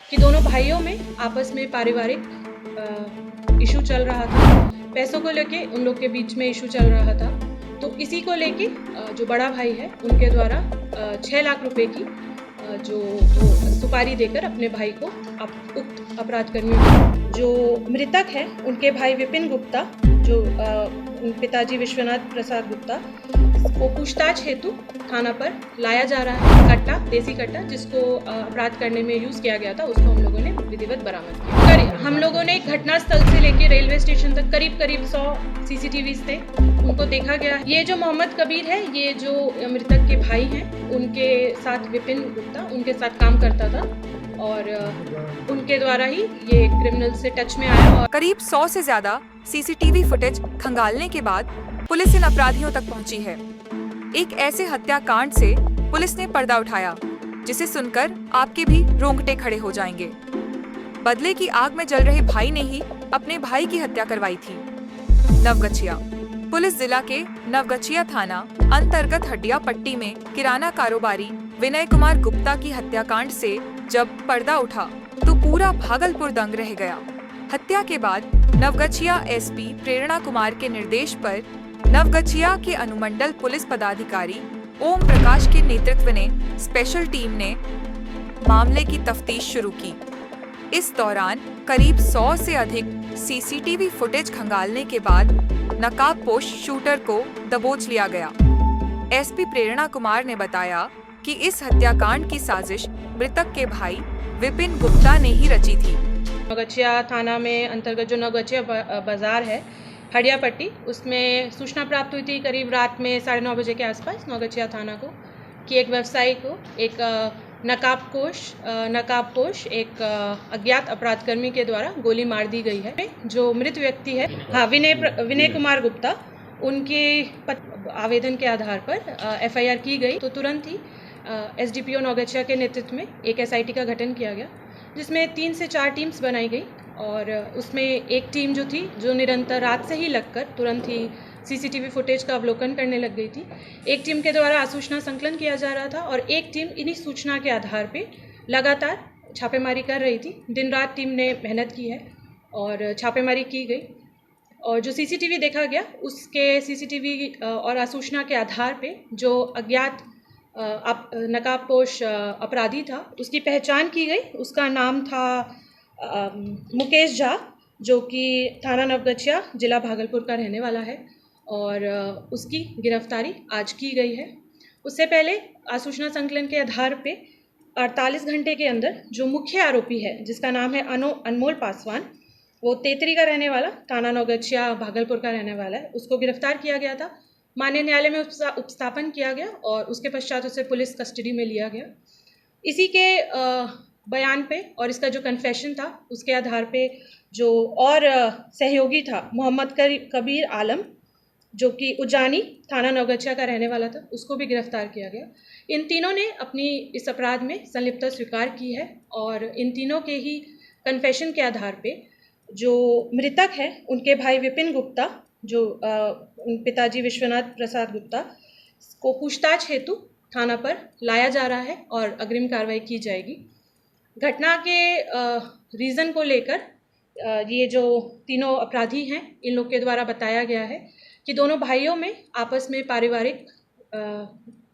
कि दोनों भाइयों में आपस में पारिवारिक इशू चल रहा था। पैसों को लेके उन लोग के बीच में इशू चल रहा था। तो इसी को लेके जो बड़ा भाई है उनके द्वारा 6 लाख रुपए की जो वो सुपारी देकर अपने भाई को उक्त अपराध कर्मियों को, जो मृतक है उनके भाई विपिन गुप्ता, जो पिताजी विश्वनाथ प्रसाद गुप्ता को पूछताछ हेतु थाना पर लाया जा रहा है। कट्टा, देसी कट्टा, जिसको अपराध करने में यूज किया गया था, उसको हम लोगों ने विधिवत बरामद किया। हम लोगों ने घटना स्थल से लेकर रेलवे स्टेशन तक करीब 100 सीसीटीवीज थे, उनको देखा गया। ये जो मोहम्मद कबीर है, ये जो मृतक के भाई हैं, उनके साथ विपिन गुप्ता उनके साथ काम करता था और उनके द्वारा ही ये क्रिमिनल से टच में आया। और करीब 100 से ज्यादा सीसीटीवी फुटेज खंगालने के बाद पुलिस इन अपराधियों तक पहुंची है। एक ऐसे हत्याकांड से पुलिस ने पर्दा उठाया जिसे सुनकर आपके भी रोंगटे खड़े हो जाएंगे। बदले की आग में जल रहे भाई ने ही अपने भाई की हत्या करवाई थी। नवगछिया पुलिस जिला के नवगछिया थाना अंतर्गत हड्डिया पट्टी में किराना कारोबारी विनय कुमार गुप्ता की हत्याकांड से जब पर्दा उठा तो पूरा भागलपुर दंग रह गया। हत्या के बाद नवगछिया एसपी प्रेरणा कुमार के निर्देश पर नवगछिया के अनुमंडल पुलिस पदाधिकारी ओम प्रकाश के नेतृत्व ने स्पेशल टीम ने मामले की तफ्तीश शुरू की। इस दौरान करीब 100 से अधिक सीसीटीवी फुटेज खंगालने के बाद नकाबपोश शूटर को दबोच लिया गया। एसपी प्रेरणा कुमार ने बताया कि इस हत्याकांड की साजिश मृतक के भाई विपिन गुप्ता ने ही रची थी। नवगछिया थाना में अंतर्गत जो नवगछिया बाजार है, हड्डिया पट्टी, उसमें सूचना प्राप्त हुई थी करीब रात में 9:30 बजे के आसपास नवगछिया थाना को कि एक व्यवसायी को एक नकाबपोश एक अज्ञात अपराधकर्मी के द्वारा गोली मार दी गई है। जो मृत व्यक्ति है, हाँ, विनय कुमार गुप्ता, उनके आवेदन के आधार पर एफआईआर की गई। तो तुरंत ही एसडीपीओ नवगछिया के नेतृत्व में एक एसआईटी का गठन किया गया, जिसमें 3 से 4 टीम्स बनाई गई और उसमें एक टीम जो थी, जो निरंतर रात से ही लगकर तुरंत ही सीसीटीवी फुटेज का अवलोकन करने लग गई थी। एक टीम के द्वारा सूचना संकलन किया जा रहा था और एक टीम इन्हीं सूचना के आधार पे लगातार छापेमारी कर रही थी। दिन रात टीम ने मेहनत की है और छापेमारी की गई और जो सीसीटीवी देखा गया, उसके सीसीटीवी और सूचना के आधार पे जो अज्ञात नकाबपोश अपराधी था, उसकी पहचान की गई। उसका नाम था मुकेश झा, जो कि थाना नवगछिया जिला भागलपुर का रहने वाला है और उसकी गिरफ्तारी आज की गई है। उससे पहले सूचना संकलन के आधार पे 48 घंटे के अंदर जो मुख्य आरोपी है, जिसका नाम है अनमोल पासवान, वो तेतरी का रहने वाला, थाना नवगछिया भागलपुर का रहने वाला है, उसको गिरफ्तार किया गया था। माननीय न्यायालय में उपस्थापन किया गया और उसके पश्चात उसे पुलिस कस्टडी में लिया गया। इसी के बयान पे और इसका जो कन्फेशन था, उसके आधार पे जो और सहयोगी था मोहम्मद कबीर आलम, जो कि उजानी थाना नवगछिया का रहने वाला था, उसको भी गिरफ्तार किया गया। इन तीनों ने अपनी इस अपराध में संलिप्तता स्वीकार की है और इन तीनों के ही कन्फेशन के आधार पे जो मृतक है उनके भाई विपिन गुप्ता, जो पिताजी विश्वनाथ प्रसाद गुप्ता, को पूछताछ हेतु थाना पर लाया जा रहा है और अग्रिम कार्रवाई की जाएगी। घटना के रीज़न को लेकर ये जो तीनों अपराधी हैं, इन लोग के द्वारा बताया गया है कि दोनों भाइयों में आपस में पारिवारिक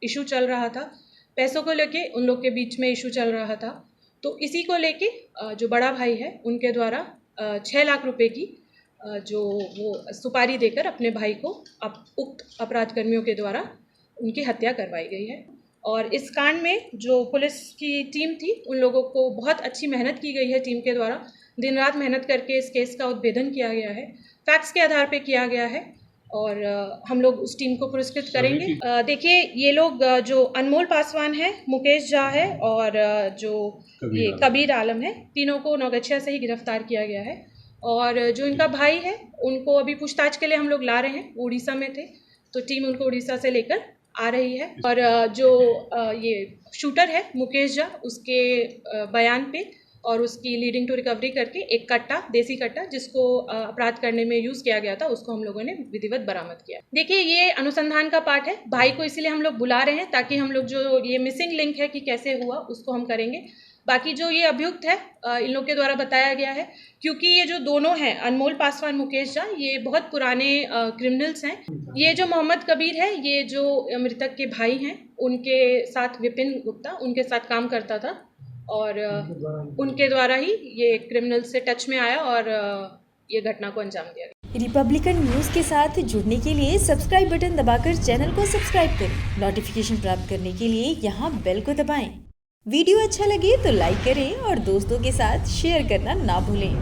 इशू चल रहा था। पैसों को लेके उन लोग के बीच में इशू चल रहा था। तो इसी को लेके जो बड़ा भाई है उनके द्वारा 6 लाख रुपए की जो वो सुपारी देकर अपने भाई को उक्त अपराध कर्मियों के द्वारा उनकी हत्या करवाई गई है। और इस कांड में जो पुलिस की टीम थी, उन लोगों को बहुत अच्छी मेहनत की गई है। टीम के द्वारा दिन रात मेहनत करके इस केस का उद्भेदन किया गया है, फैक्ट्स के आधार पे किया गया है और हम लोग उस टीम को पुरस्कृत करेंगे। देखिए, ये लोग जो अनमोल पासवान है, मुकेश झा है और जो ये कबीर आलम है, तीनों को नवगछिया से ही गिरफ्तार किया गया है। और जो इनका भाई है, उनको अभी पूछताछ के लिए हम लोग ला रहे हैं। उड़ीसा में थे, तो टीम उनको उड़ीसा से लेकर आ रही है। और जो ये शूटर है मुकेश झा, उसके बयान पे और उसकी लीडिंग टू रिकवरी करके एक कट्टा, देसी कट्टा, जिसको अपराध करने में यूज़ किया गया था, उसको हम लोगों ने विधिवत बरामद किया। देखिए, ये अनुसंधान का पार्ट है। भाई को इसीलिए हम लोग बुला रहे हैं ताकि हम लोग जो ये मिसिंग लिंक है कि कैसे हुआ, उसको हम करेंगे। बाकी जो ये अभियुक्त है इन लोग के द्वारा बताया गया है, क्योंकि ये जो दोनों हैं अनमोल पासवान, मुकेश झा, ये बहुत पुराने क्रिमिनल्स हैं। ये जो मोहम्मद कबीर है, ये जो मृतक के भाई हैं, उनके साथ विपिन गुप्ता उनके साथ काम करता था और उनके द्वारा ही ये क्रिमिनल से टच में आया और ये घटना को अंजाम दिया गया। रिपब्लिकन न्यूज़ के साथ जुड़ने के लिए सब्सक्राइब बटन दबाकर चैनल को सब्सक्राइब करें। नोटिफिकेशन प्राप्त करने के लिए यहाँ बेल को दबाएं। वीडियो अच्छा लगे तो लाइक करें और दोस्तों के साथ शेयर करना ना भूलें।